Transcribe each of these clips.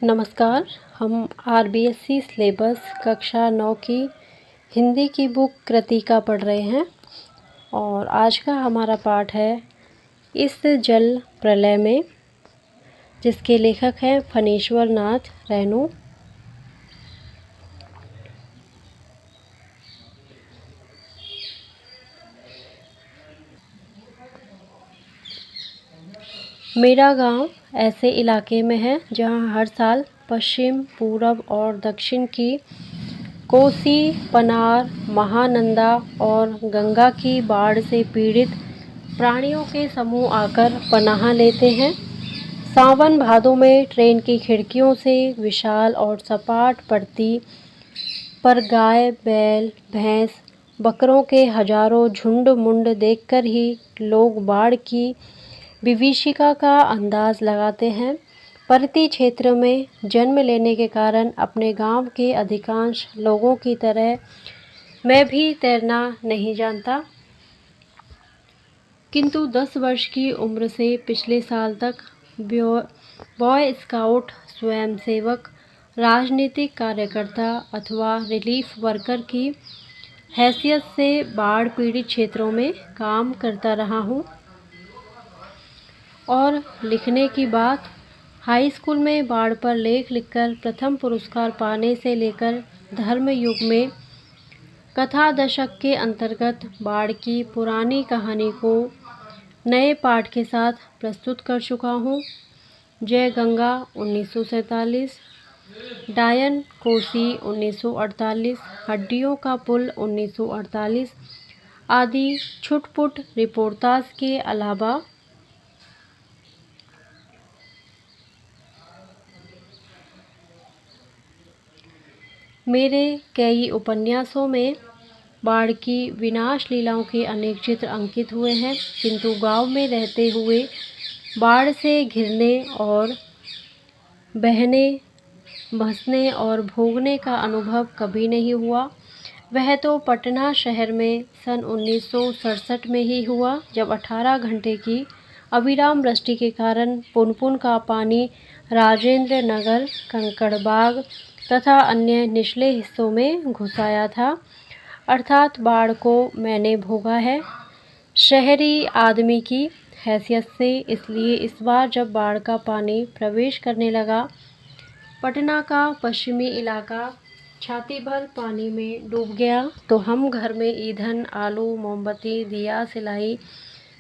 नमस्कार। हम RBSC syllabus कक्षा 9 की हिंदी की बुक कृतिका पढ़ रहे हैं और आज का हमारा पाठ है इस जल प्रलय में, जिसके लेखक हैं फणीश्वर नाथ रेणु। मेरा गांव ऐसे इलाके में है जहां हर साल पश्चिम, पूरब और दक्षिण की कोसी, पनार, महानंदा और गंगा की बाढ़ से पीड़ित प्राणियों के समूह आकर पनाह लेते हैं। सावन भादों में ट्रेन की खिड़कियों से विशाल और सपाट पड़ती पर गाय, बैल, भैंस, बकरों के हजारों झुंड मुंड देखकर ही लोग बाढ़ की विभीषिका का अंदाज लगाते हैं। पर्वतीय क्षेत्र में जन्म लेने के कारण अपने गांव के अधिकांश लोगों की तरह मैं भी तैरना नहीं जानता, किंतु 10 वर्ष की उम्र से पिछले साल तक बॉय स्काउट, स्वयंसेवक, राजनीतिक कार्यकर्ता अथवा रिलीफ वर्कर की हैसियत से बाढ़ पीड़ित क्षेत्रों में काम करता रहा हूँ। और लिखने की बात, हाई स्कूल में बाढ़ पर लेख लिखकर प्रथम पुरस्कार पाने से लेकर धर्म युग में कथा दशक के अंतर्गत बाढ़ की पुरानी कहानी को नए पाठ के साथ प्रस्तुत कर चुका हूँ। जय गंगा 1947, डायन कोसी 1948, हड्डियों का पुल 1948 आदि छुटपुट रिपोर्टाज के अलावा मेरे कई उपन्यासों में बाढ़ की विनाश लीलाओं के अनेक चित्र अंकित हुए हैं, किंतु गांव में रहते हुए बाढ़ से घिरने और बहने, भसने और भोगने का अनुभव कभी नहीं हुआ। वह तो पटना शहर में सन 1967 में ही हुआ, जब 18 घंटे की अविराम वृष्टि के कारण पुनपुन का पानी राजेंद्र नगर, कंकड़बाग तथा अन्य निचले हिस्सों में घुस आया था। अर्थात बाढ़ को मैंने भोगा है शहरी आदमी की हैसियत से। इसलिए इस बार जब बाढ़ का पानी प्रवेश करने लगा, पटना का पश्चिमी इलाका छाती भर पानी में डूब गया, तो हम घर में ईंधन, आलू, मोमबत्ती, दिया, सिलाई,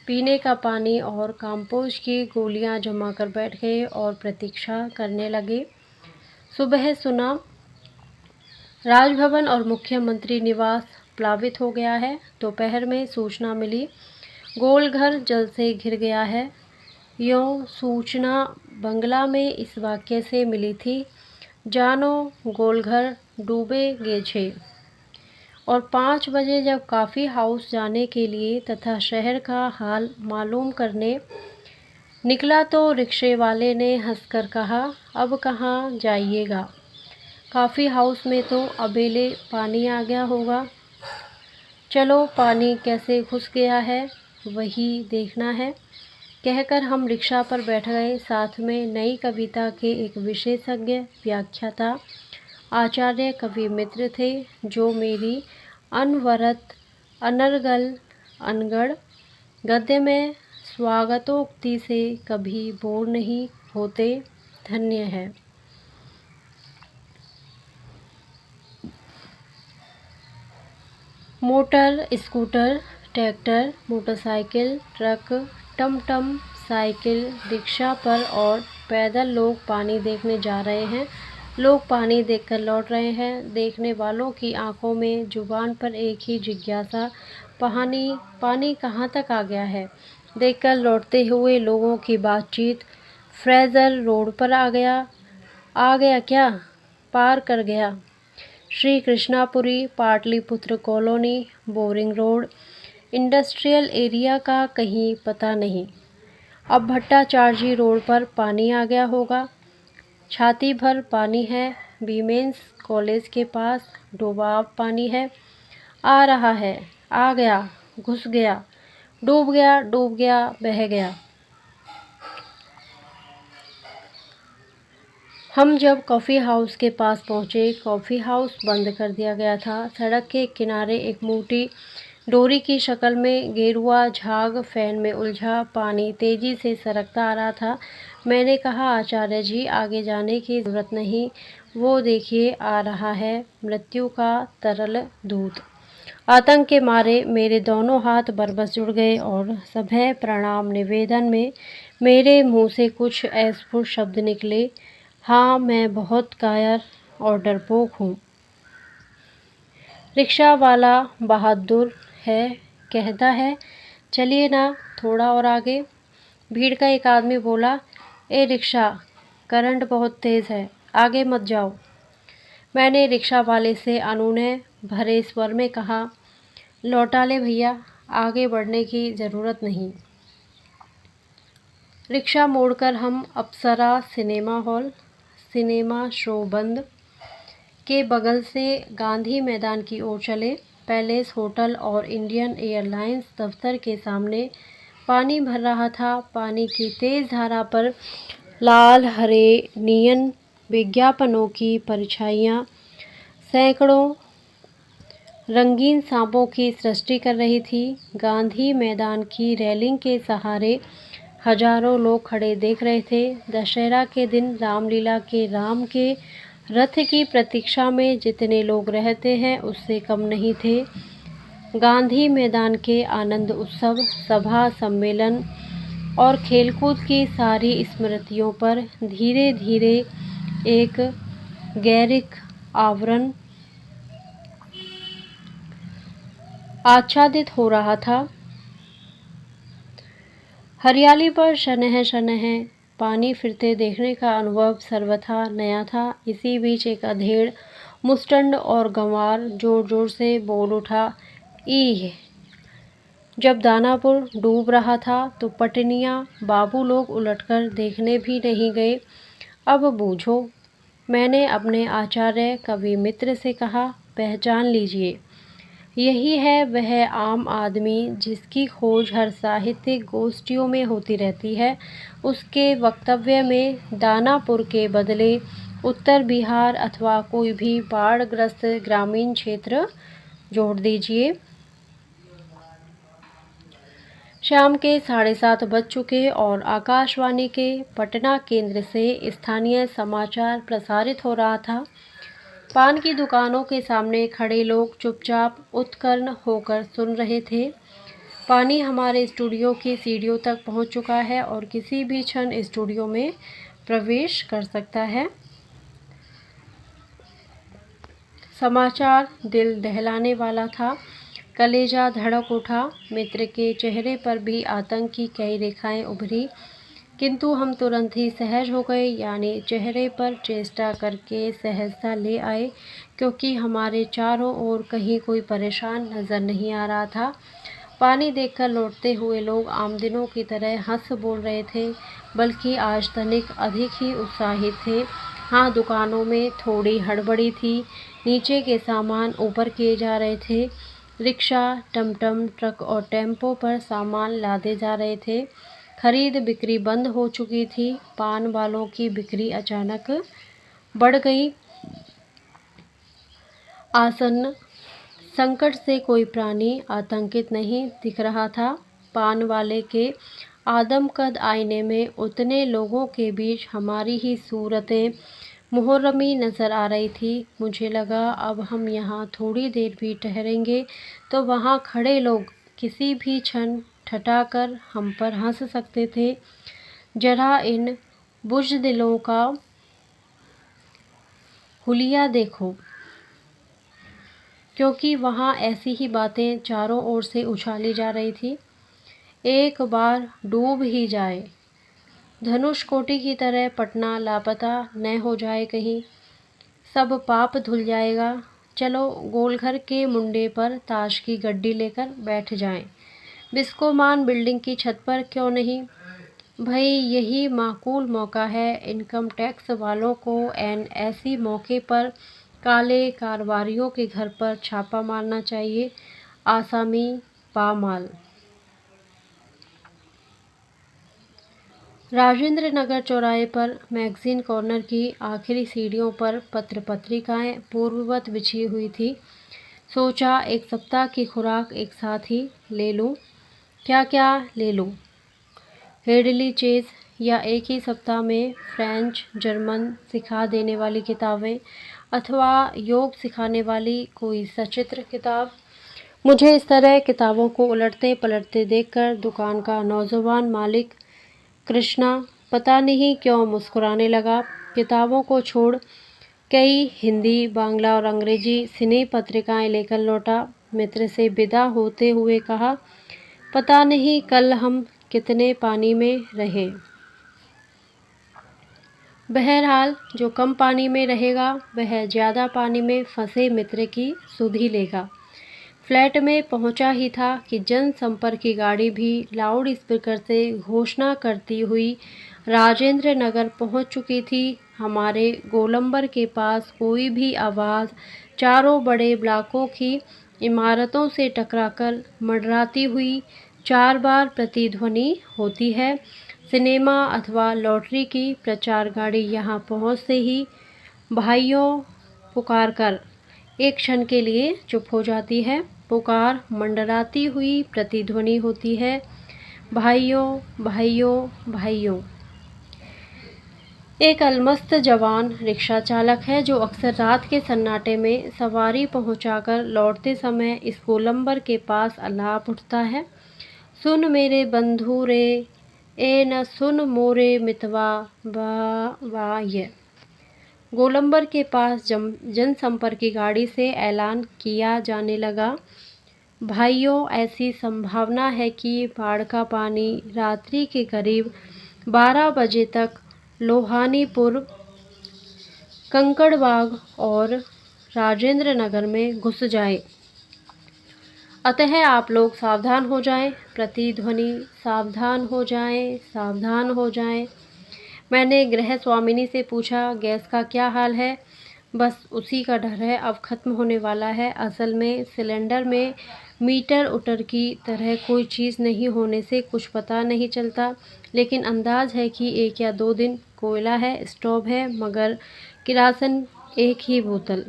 पीने का पानी और कंपोस्ट की गोलियां जमा कर बैठ गए और प्रतीक्षा करने लगे। सुबह सुना राजभवन और मुख्यमंत्री निवास प्लावित हो गया है। दोपहर में सूचना मिली गोलघर जल से घिर गया है। यों सूचना बंगला में इस वाक्य से मिली थी, जानो गोलघर डूबे गे छे। और 5 बजे जब कॉफ़ी हाउस जाने के लिए तथा शहर का हाल मालूम करने निकला तो रिक्शे वाले ने हंसकर कहा, अब कहाँ जाइएगा, कॉफ़ी हाउस में तो अबेले पानी आ गया होगा। चलो पानी कैसे घुस गया है वही देखना है, कहकर हम रिक्शा पर बैठ गए। साथ में नई कविता के एक विशेषज्ञ व्याख्याता आचार्य कवि मित्र थे, जो मेरी अनवरत अनर्गल अनगढ़ गद्य में स्वागतोक्ति से कभी बोर नहीं होते। धन्य है। Motor, scooter, tractor, motorcycle, truck, टमटम, साइकिल, रिक्शा पर और पैदल लोग पानी देखने जा रहे हैं। लोग पानी देखकर लौट रहे हैं। देखने वालों की आंखों में, जुबान पर एक ही जिज्ञासा, पानी कहाँ तक आ गया है। देखकर लौटते हुए लोगों की बातचीत, फ्रेजर रोड पर आ गया क्या, पार कर गया। Shri Krishnapuri, Pataliputra colony, boring road, industrial area का कहीं पता नहीं। अब भट्टाचार्जी रोड पर पानी आ गया होगा। छाती भर पानी है। वीमेंस कॉलेज के पास डुबाव पानी है। आ रहा है, आ गया, घुस गया, डूब गया, बह गया। हम जब कॉफ़ी हाउस के पास पहुँचे, कॉफ़ी हाउस बंद कर दिया गया था। सड़क के किनारे एक मोटी डोरी की शक्ल में गेरुआ झाग फैन में उलझा पानी तेजी से सरकता आ रहा था। मैंने कहा, आचार्य जी, आगे जाने की जरूरत नहीं, वो देखिए आ रहा है मृत्यु का तरल दूत। आतंक के मारे मेरे दोनों हाथ बरबस जुड़ गए और सभय प्रणाम निवेदन में मेरे मुंह से कुछ अस्फुट शब्द निकले। हाँ, मैं बहुत कायर और डरपोक हूँ। रिक्शा वाला बहादुर है, कहता है, चलिए ना थोड़ा और आगे। भीड़ का एक आदमी बोला, ए रिक्शा, करंट बहुत तेज़ है, आगे मत जाओ। मैंने रिक्शा वाले से अनुनय भरे स्वर में कहा, लौटा ले भैया, आगे बढ़ने की ज़रूरत नहीं। रिक्शा मोड़कर हम अप्सरा सिनेमा शो बंद के बगल से गांधी मैदान की ओर चले। पैलेस होटल और इंडियन एयरलाइंस दफ्तर के सामने पानी भर रहा था। पानी की तेज धारा पर लाल हरे नियन विज्ञापनों की परछाइयाँ सैकड़ों रंगीन सांपों की सृष्टि कर रही थी। गांधी मैदान की रेलिंग के सहारे हजारों लोग खड़े देख रहे थे। दशहरा के दिन रामलीला के राम के रथ की प्रतीक्षा में जितने लोग रहते हैं उससे कम नहीं थे। गांधी मैदान के आनंद उत्सव, सभा, सम्मेलन और खेलकूद की सारी स्मृतियों पर धीरे धीरे एक गैरिक आवरण आच्छादित हो रहा था। हरियाली पर शनह शनह पानी फिरते देखने का अनुभव सर्वथा नया था। इसी बीच एक अधेड़, मुस्टंड और गंवार जोर जोर से बोल उठा, ईह! जब दानापुर डूब रहा था तो पटनिया बाबू लोग उलटकर देखने भी नहीं गए। अब बूझो। मैंने अपने आचार्य कवि मित्र से कहा, पहचान लीजिए, यही है वह आम आदमी जिसकी खोज हर साहित्यिक गोष्ठियों में होती रहती है। उसके वक्तव्य में दानापुर के बदले उत्तर बिहार अथवा कोई भी बाढ़ग्रस्त ग्रामीण क्षेत्र जोड़ दीजिए। शाम के 7:30 बज चुके और आकाशवाणी के पटना केंद्र से स्थानीय समाचार प्रसारित हो रहा था। पान की दुकानों के सामने खड़े लोग चुपचाप उत्कर्ण होकर सुन रहे थे। पानी हमारे स्टूडियो की सीढ़ियों तक पहुंच चुका है और किसी भी क्षण स्टूडियो में प्रवेश कर सकता है। समाचार दिल दहलाने वाला था। कलेजा धड़क उठा। मित्र के चेहरे पर भी आतंक की कई रेखाएं उभरी, किंतु हम तुरंत ही सहज हो गए, यानी चेहरे पर चेष्टा करके सहजता ले आए, क्योंकि हमारे चारों ओर कहीं कोई परेशान नजर नहीं आ रहा था। पानी देखकर लौटते हुए लोग आम दिनों की तरह हंस बोल रहे थे, बल्कि आज तनिक अधिक ही उत्साहित थे। हाँ, दुकानों में थोड़ी हड़बड़ी थी। नीचे के सामान ऊपर किए जा रहे थे। रिक्शा, टमटम, ट्रक और टेम्पो पर सामान लादे जा रहे थे। खरीद बिक्री बंद हो चुकी थी। पान वालों की बिक्री अचानक बढ़ गई। आसन्न संकट से कोई प्राणी आतंकित नहीं दिख रहा था। पान वाले के आदमकद आईने में उतने लोगों के बीच हमारी ही सूरतें मुहर्रमी नजर आ रही थी। मुझे लगा, अब हम यहाँ थोड़ी देर भी ठहरेंगे तो वहाँ खड़े लोग किसी भी क्षण ठठाकर हम पर हंस सकते थे। जरा इन बुज़दिलों का हुलिया देखो, क्योंकि वहाँ ऐसी ही बातें चारों ओर से उछाली जा रही थी। एक बार डूब ही जाए, धनुषकोटि की तरह पटना लापता न हो जाए कहीं, सब पाप धुल जाएगा। चलो गोलघर के मुंडे पर ताश की गड्डी लेकर बैठ जाएं। बिस्कोमान बिल्डिंग की छत पर क्यों नहीं? भाई, यही माकूल मौका है। इनकम टैक्स वालों को ऐन ऐसी मौके पर काले कारोबारियों के घर पर छापा मारना चाहिए। आसामी पामाल। राजेंद्र नगर चौराहे पर मैगजीन कॉर्नर की आखिरी सीढ़ियों पर पत्र पत्रिकाएं पूर्ववत बिछी हुई थी। सोचा एक सप्ताह की खुराक एक साथ ही ले लूं। क्या क्या ले लूं? हेडली चेज या एक ही सप्ताह में फ्रेंच जर्मन सिखा देने वाली किताबें अथवा योग सिखाने वाली कोई सचित्र किताब। मुझे इस तरह किताबों को उलटते पलटते देखकर दुकान का नौजवान मालिक कृष्णा पता नहीं क्यों मुस्कुराने लगा। किताबों को छोड़ कई हिंदी, बांग्ला और अंग्रेजी सिने पत्रिकाएं लेकर लौटा। मित्र से विदा होते हुए कहा, पता नहीं कल हम कितने पानी में रहे। बहरहाल जो कम पानी में रहेगा वह ज़्यादा पानी में फंसे मित्र की सुध ही लेगा। फ्लैट में पहुंचा ही था कि जनसंपर्क की गाड़ी भी लाउड स्पीकर से घोषणा करती हुई राजेंद्र नगर पहुंच चुकी थी। हमारे गोलंबर के पास कोई भी आवाज़ चारों बड़े ब्लॉकों की इमारतों से टकराकर मंडराती हुई 4 बार प्रतिध्वनि होती है। सिनेमा अथवा लॉटरी की प्रचार गाड़ी यहाँ पहुँचते ही भाइयों पुकार कर एक क्षण के लिए चुप हो जाती है। पुकार मंडराती हुई प्रतिध्वनि होती है, भाइयों भाइयों भाइयों। एक अलमस्त जवान रिक्शा चालक है जो अक्सर रात के सन्नाटे में सवारी पहुंचाकर लौटते समय इस गोलंबर के पास अलाप उठता है, सुन मेरे बंधु रे ए न सुन मोरे मितवा वाय। गोलंबर के पास जनसंपर्क की गाड़ी से ऐलान किया जाने लगा, भाइयों ऐसी संभावना है कि बाढ़ का पानी रात्रि के करीब 12 बजे तक लोहानीपुर, कंकड़बाग और राजेंद्र नगर में घुस जाए। अतः आप लोग सावधान हो जाएं। प्रतिध्वनि, सावधान हो जाएं, सावधान हो जाएं। मैंने गृह स्वामिनी से पूछा, गैस का क्या हाल है? बस उसी का डर है, अब ख़त्म होने वाला है। असल में सिलेंडर में मीटर उटर की तरह कोई चीज़ नहीं होने से कुछ पता नहीं चलता, लेकिन अंदाज़ है कि 1 या 2 दिन। कोयला है, स्टोव है, मगर किरासन एक ही बोतल।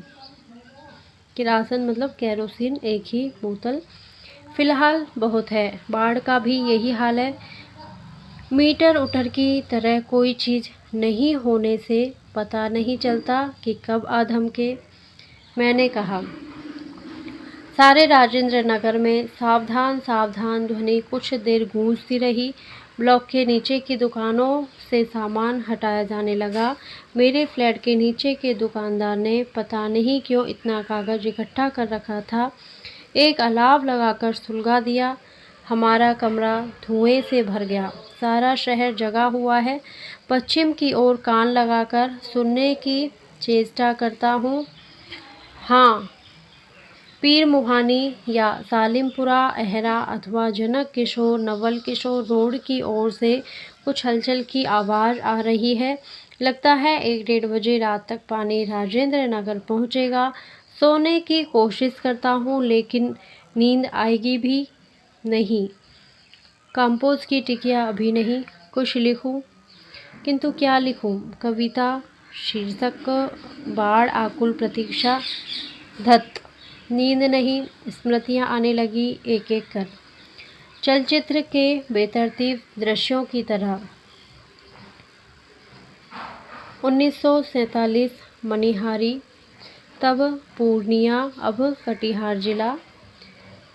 किरासन मतलब केरोसिन एक ही बोतल फ़िलहाल बहुत है। बाढ़ का भी यही हाल है, मीटर उटर की तरह कोई चीज़ नहीं होने से पता नहीं चलता कि कब आ धमके। मैंने कहा, सारे राजेंद्र नगर में सावधान सावधान ध्वनि कुछ देर गूंजती रही। ब्लॉक के नीचे की दुकानों से सामान हटाया जाने लगा। मेरे फ्लैट के नीचे के दुकानदार ने पता नहीं क्यों इतना कागज़ इकट्ठा कर रखा था, एक अलाव लगाकर सुलगा दिया। हमारा कमरा धुएं से भर गया। सारा शहर जगा हुआ है। पश्चिम की ओर कान लगाकर सुनने की चेष्टा करता हूँ। हाँ, पीर मुहानी या सालिमपुरा अहरा अथवा जनक किशोर नवल किशोर रोड की ओर से कुछ हलचल की आवाज़ आ रही है। लगता है 1-1:30 बजे रात तक पानी राजेंद्र नगर पहुँचेगा। सोने की कोशिश करता हूँ लेकिन नींद आएगी भी नहीं। कंपोज की टिकिया अभी नहीं। कुछ लिखूँ, किंतु क्या लिखूँ? कविता शीर्षक बाढ़ आकुल प्रतीक्षा। धत नींद नहीं, स्मृतियाँ आने लगी एक एक कर, चलचित्र के बेतरतीब दृश्यों की तरह। 1947 मनिहारी, तब पूर्णिया अब कटिहार जिला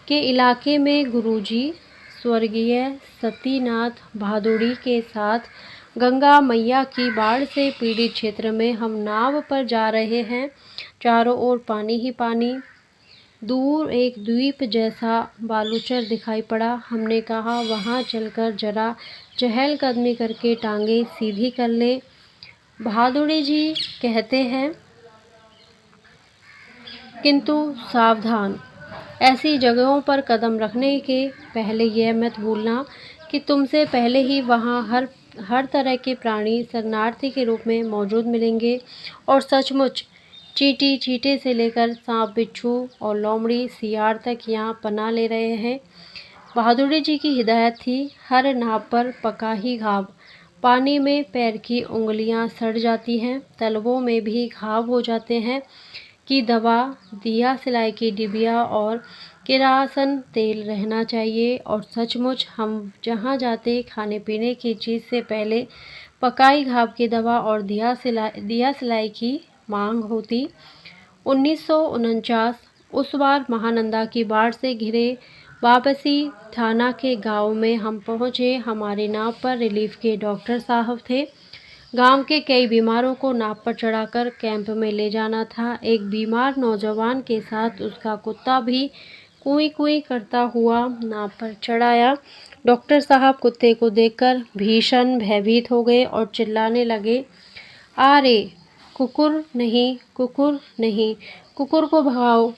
के इलाके में गुरुजी स्वर्गीय सतीनाथ भादुड़ी के साथ गंगा मैया की बाढ़ से पीड़ित क्षेत्र में हम नाव पर जा रहे हैं। चारों ओर पानी ही पानी। दूर एक द्वीप जैसा बालूचर दिखाई पड़ा। हमने कहा, वहाँ चलकर जरा चहलकदमी करके टांगे सीधी कर ले। भादुड़ी जी कहते हैं, किंतु सावधान, ऐसी जगहों पर कदम रखने के पहले यह मत भूलना कि तुमसे पहले ही वहाँ हर तरह के प्राणी शरणार्थी के रूप में मौजूद मिलेंगे। और सचमुच चींटी चींटे से लेकर सांप बिच्छू और लोमड़ी सियार तक यहाँ पनाह ले रहे हैं। बहादुरी जी की हिदायत थी, हर नाव पर पका ही घाव, पानी में पैर की उंगलियां सड़ जाती हैं, तलवों में भी घाव हो जाते हैं कि दवा, दिया सिलाई की डिबिया और किरासन तेल रहना चाहिए। और सचमुच हम जहाँ जाते खाने पीने की चीज़ से पहले पकाई घाव की दवा और दिया सिलाई की मांग होती। 1949 उस बार महानंदा की बाढ़ से घिरे वापसी थाना के गांव में हम पहुंचे। हमारी नाव पर रिलीफ के डॉक्टर साहब थे। गांव के कई बीमारों को नाव पर चढ़ाकर कैंप में ले जाना था। एक बीमार नौजवान के साथ उसका कुत्ता भी कुई कुई करता हुआ नाव पर चढ़ाया। डॉक्टर साहब कुत्ते को देखकर भीषण भयभीत हो गए और चिल्लाने लगे, आ रे, कुकुर नहीं, कुकुर नहीं, कुकुर को भगाओ।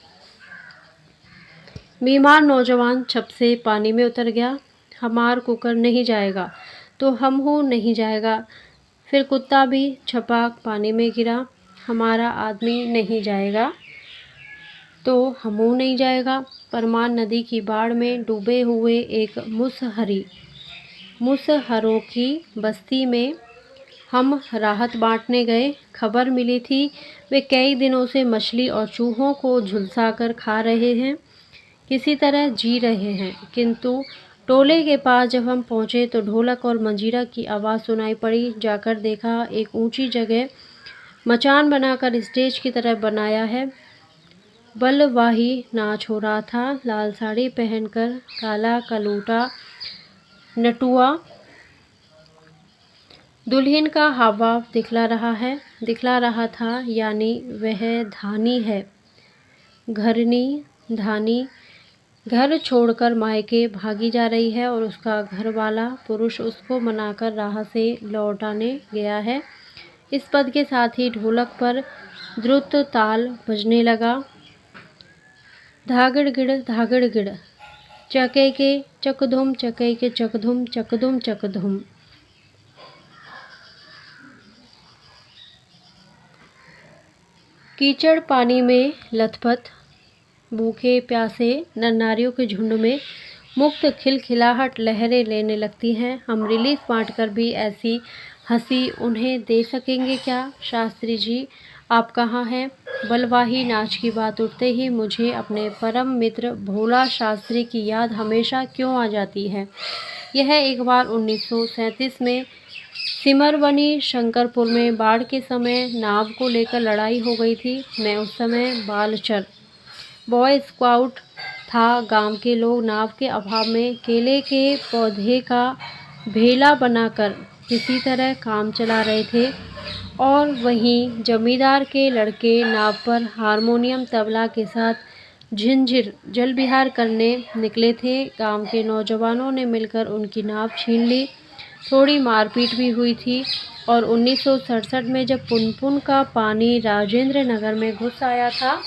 बीमार नौजवान छप से पानी में उतर गया। हमार कुकर नहीं जाएगा तो हमहू नहीं जाएगा। फिर कुत्ता भी छपाक पानी में गिरा। हमारा आदमी नहीं जाएगा तो हमहू नहीं जाएगा। परमान नदी की बाढ़ में डूबे हुए एक मुसहरों की बस्ती में हम राहत बांटने गए। खबर मिली थी वे कई दिनों से मछली और चूहों को झुलसा कर खा रहे हैं, किसी तरह जी रहे हैं। किंतु टोले के पास जब हम पहुंचे तो ढोलक और मंजीरा की आवाज़ सुनाई पड़ी। जाकर देखा, एक ऊंची जगह मचान बनाकर स्टेज की तरह बनाया है। बलवाही नाच हो रहा था। लाल साड़ी पहनकर काला कलूटा नटुआ दुल्हन का हावभाव दिखला रहा था, यानी वह धानी है, धानी घर छोड़कर मायके भागी जा रही है और उसका घरवाला पुरुष उसको मनाकर राह से लौटाने गया है। इस पद के साथ ही ढोलक पर द्रुत ताल बजने लगा। धागड़ गिड़ चके के चकधुम, चके के चकधुम, चकधुम चकधुम। कीचड़ पानी में लथपथ भूखे प्यासे नर-नारियों के झुंड में मुक्त खिलखिलाहट लहरें लेने लगती हैं। हम रिलीफ बांटकर भी ऐसी हंसी उन्हें दे सकेंगे क्या? शास्त्री जी, आप कहाँ हैं? बलवाही नाच की बात उठते ही मुझे अपने परम मित्र भोला शास्त्री की याद हमेशा क्यों आ जाती है। यह एक बार 1937 में सिमरवनी शंकरपुर में बाढ़ के समय नाव को लेकर लड़ाई हो गई थी। मैं उस समय बालचर बॉय स्काउट था। गांव के लोग नाव के अभाव में केले के पौधे का भेला बनाकर किसी तरह काम चला रहे थे और वहीं जमींदार के लड़के नाव पर हारमोनियम तबला के साथ झिंझिर जल विहार करने निकले थे। गांव के नौजवानों ने मिलकर उनकी नाव छीन ली। थोड़ी मारपीट भी हुई थी और 1967 में जब पुनपुन का पानी राजेंद्र नगर में घुस आया था,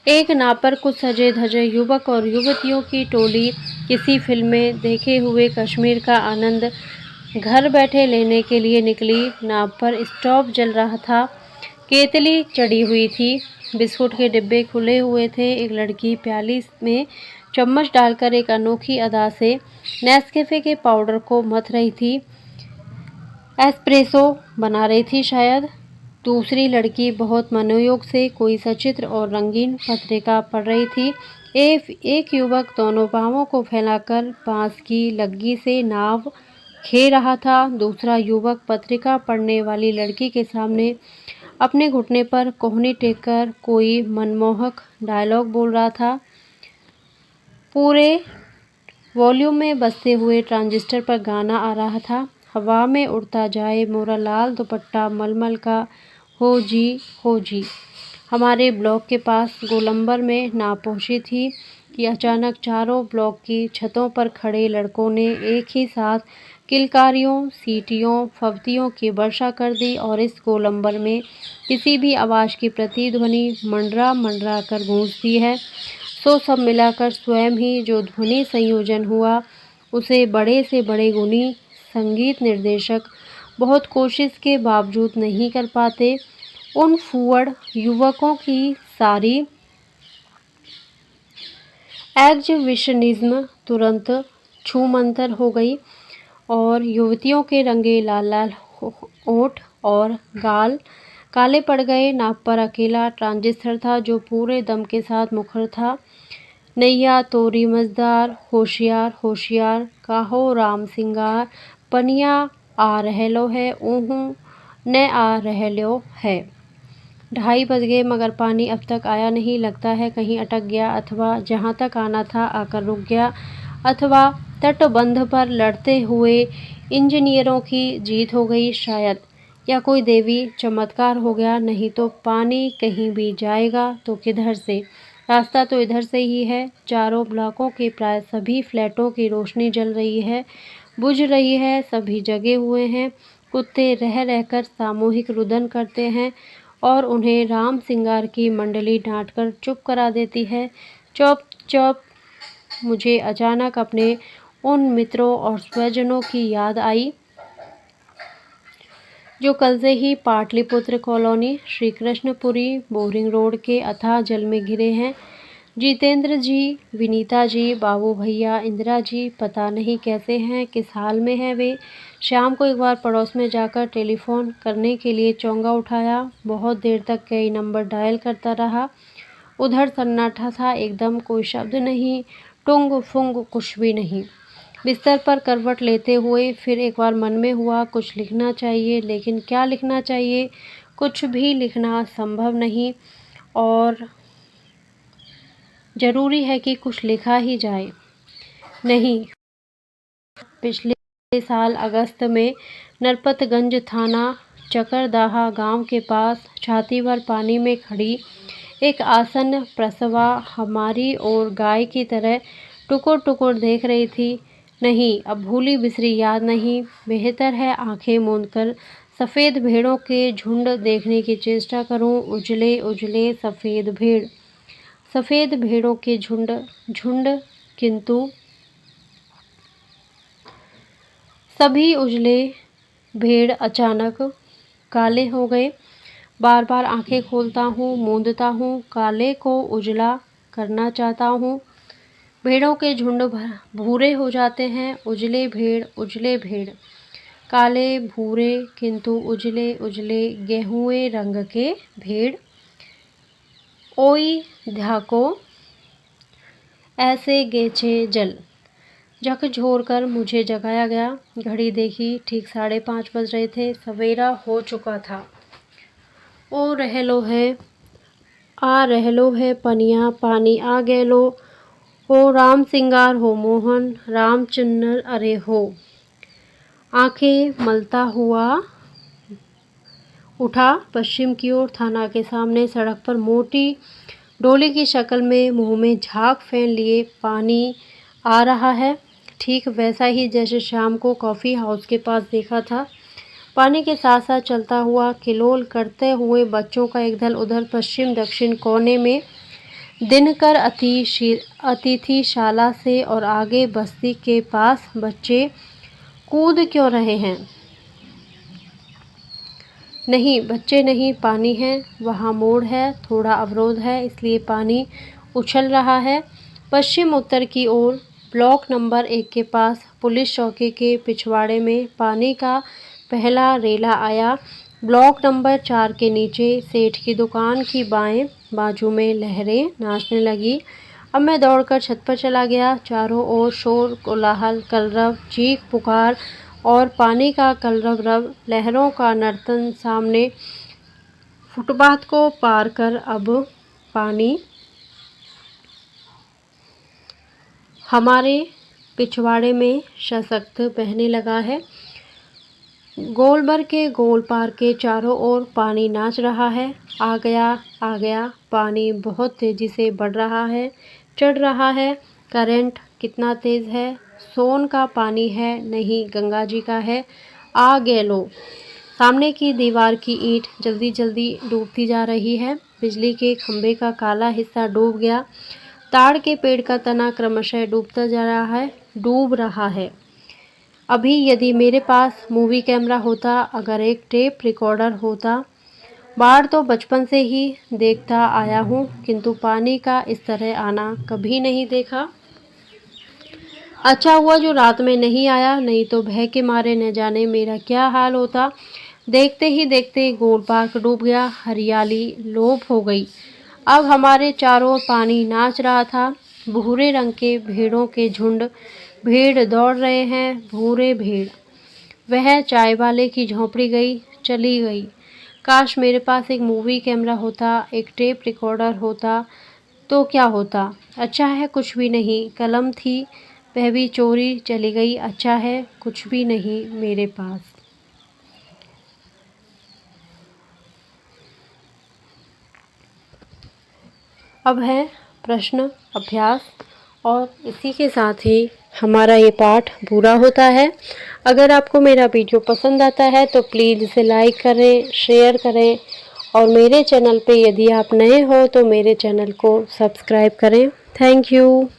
एक नाव पर कुछ सजे धजे युवक और युवतियों की टोली किसी फिल्म में देखे हुए कश्मीर का आनंद घर बैठे लेने के लिए निकली। नाव पर स्टोव जल रहा था, केतली चढ़ी हुई थी, बिस्कुट के डिब्बे खुले हुए थे। एक लड़की प्याली में चम्मच डालकर एक अनोखी अदा से नेस्कैफे के पाउडर को मथ रही थी, एस्प्रेसो बना रही थी शायद। दूसरी लड़की बहुत मनोयोग से कोई सचित्र और रंगीन पत्रिका पढ़ रही थी। एक युवक दोनों पांवों को फैलाकर बांस की लग्गी से नाव खे रहा था। दूसरा युवक पत्रिका पढ़ने वाली लड़की के सामने अपने घुटने पर कोहनी टेककर कोई मनमोहक डायलॉग बोल रहा था। पूरे वॉल्यूम में बजते हुए ट्रांजिस्टर पर गाना आ रहा था। हवा में उड़ता जाए मोरा लाल दुपट्टा मलमल का, हो जी। हमारे ब्लॉक के पास गोलंबर में नाव पहुंची थी कि अचानक चारों ब्लॉक की छतों पर खड़े लड़कों ने एक ही साथ किलकारियों, सीटियों, फब्तियों की वर्षा कर दी और इस गोलंबर में किसी भी आवाज़ की प्रतिध्वनि मंडरा कर गूंजती है। सो सब मिलाकर स्वयं ही जो ध्वनि संयोजन हुआ उसे बड़े से बड़े गुणी संगीत निर्देशक बहुत कोशिश के बावजूद नहीं कर पाते। उन फूहड़ युवकों की सारी एग्जिबिशनिज्म तुरंत छूमंतर हो गई और युवतियों के रंगे लाल लाल ओठ और गाल काले पड़ गए। नाव पर अकेला ट्रांजिस्टर था जो पूरे दम के साथ मुखर था। नैया तोरी मजदार, होशियार होशियार, काहो राम सिंगार, पनिया आ रहलो है, ऊहू न आ रहलो है। 2:30 बज गए मगर पानी अब तक आया नहीं। लगता है कहीं अटक गया, अथवा जहाँ तक आना था आकर रुक गया, अथवा तटबंध पर लड़ते हुए इंजीनियरों की जीत हो गई शायद, या कोई देवी चमत्कार हो गया। नहीं तो पानी कहीं भी जाएगा तो किधर से? रास्ता तो इधर से ही है। चारों ब्लॉकों के प्राय सभी फ्लैटों की रोशनी जल रही है, बुझ रही है। सभी जगे हुए हैं। कुत्ते रह रहकर सामूहिक रुदन करते हैं और उन्हें राम सिंगार की मंडली डांटकर चुप करा देती है। चुप चुप। मुझे अचानक अपने उन मित्रों और स्वजनों की याद आई जो कल से ही Pataliputra colony, Shri Krishnapuri, Boring Road के अथाह जल में घिरे हैं। जितेंद्र जी, विनीता जी, बाबू भैया, इंदिरा जी पता नहीं कैसे हैं, किस हाल में हैं वे। शाम को एक बार पड़ोस में जाकर टेलीफोन करने के लिए चोंगा उठाया। बहुत देर तक कई नंबर डायल करता रहा। उधर सन्नाटा था एकदम, कोई शब्द नहीं, टुंग फुंग कुछ भी नहीं। बिस्तर पर करवट लेते हुए फिर एक बार मन में हुआ कुछ लिखना चाहिए, लेकिन क्या लिखना चाहिए? कुछ भी लिखना संभव नहीं और ज़रूरी है कि कुछ लिखा ही जाए। नहीं, पिछले साल अगस्त में नरपतगंज थाना चकरदाहा गांव के पास छाती भर पानी में खड़ी एक आसन्न प्रसवा हमारी ओर गाय की तरह टुकुर टुकुर देख रही थी। नहीं, अब भूली बिसरी याद नहीं। बेहतर है आंखें मूंदकर सफ़ेद भेड़ों के झुंड देखने की चेष्टा करूं। उजले उजले सफ़ेद भेड़, सफ़ेद भेड़ों के झुंड झुंड, किंतु सभी उजले भेड़ अचानक काले हो गए। बार बार आंखें खोलता हूँ, मूंदता हूँ, काले को उजला करना चाहता हूँ। भेड़ों के झुंड भूरे हो जाते हैं। उजले भेड़, काले भूरे, किंतु उजले उजले गेहुए रंग के भेड़। ओई ध्याको ऐसे गेछे जल। झकझोर कर मुझे जगाया गया। घड़ी देखी, ठीक 5:30 बज रहे थे। सवेरा हो चुका था। ओ रहलो है, आ रहलो है पनिया, पानी आ गैलो हो। राम सिंगार हो मोहन, रामचन्नर अरे हो। आंखें मलता हुआ उठा पश्चिम की ओर। थाना के सामने सड़क पर मोटी डोली की शक्ल में मुंह में झाग फेंक लिए पानी आ रहा है, ठीक वैसा ही जैसे शाम को कॉफ़ी हाउस के पास देखा था। पानी के साथ साथ चलता हुआ किलोल करते हुए बच्चों का एक दल उधर पश्चिम दक्षिण कोने में दिनकर अतिथिशाला से, और आगे बस्ती के पास बच्चे कूद क्यों रहे हैं? नहीं, बच्चे नहीं, पानी है। वहाँ मोड़ है, थोड़ा अवरोध है, इसलिए पानी उछल रहा है। पश्चिम उत्तर की ओर ब्लॉक नंबर 1 के पास पुलिस चौकी के पिछवाड़े में पानी का पहला रेला आया। ब्लॉक नंबर 4 के नीचे सेठ की दुकान की बाएं बाजू में लहरें नाचने लगी। अब मैं दौड़कर छत पर चला गया। चारों ओर शोर, कोलाहल, कलरव, चीख पुकार और पानी का कलरव, लहरों का नर्तन। सामने फुटपाथ को पार कर अब पानी हमारे पिछवाड़े में सशक्त बहने लगा है। गोलबर के गोल पार के चारों ओर पानी नाच रहा है। आ गया पानी बहुत तेज़ी से बढ़ रहा है, चढ़ रहा है। करंट कितना तेज़ है? सोन का पानी है, नहीं गंगा जी का है। आ गैलो। सामने की दीवार की ईंट जल्दी जल्दी डूबती जा रही है। बिजली के खंभे का काला हिस्सा डूब गया। ताड़ के पेड़ का तना क्रमशः डूब रहा है। अभी यदि मेरे पास मूवी कैमरा होता, अगर एक टेप रिकॉर्डर होता। बाढ़ तो बचपन से ही देखता आया हूँ, किंतु पानी का इस तरह आना कभी नहीं देखा। अच्छा हुआ जो रात में नहीं आया, नहीं तो भय के मारे न जाने मेरा क्या हाल होता। देखते ही देखते गोल पार्क डूब गया, हरियाली लोप हो गई। अब हमारे चारों ओर पानी नाच रहा था। भूरे रंग के भेड़ों के झुंड, भेड़ दौड़ रहे हैं, भूरे भेड़। वह चाय वाले की झोंपड़ी गई, चली गई। काश मेरे पास एक मूवी कैमरा होता, एक टेप रिकॉर्डर होता, तो क्या होता। अच्छा है कुछ भी नहीं, कलम थी वह भी चोरी चली गई। अच्छा है कुछ भी नहीं मेरे पास। अब है प्रश्न अभ्यास और इसी के साथ ही हमारा ये पाठ पूरा होता है। अगर आपको मेरा वीडियो पसंद आता है तो प्लीज़ इसे लाइक करें, शेयर करें और मेरे चैनल पे यदि आप नए हो तो मेरे चैनल को सब्सक्राइब करें। Thank you.